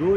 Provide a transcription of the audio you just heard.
2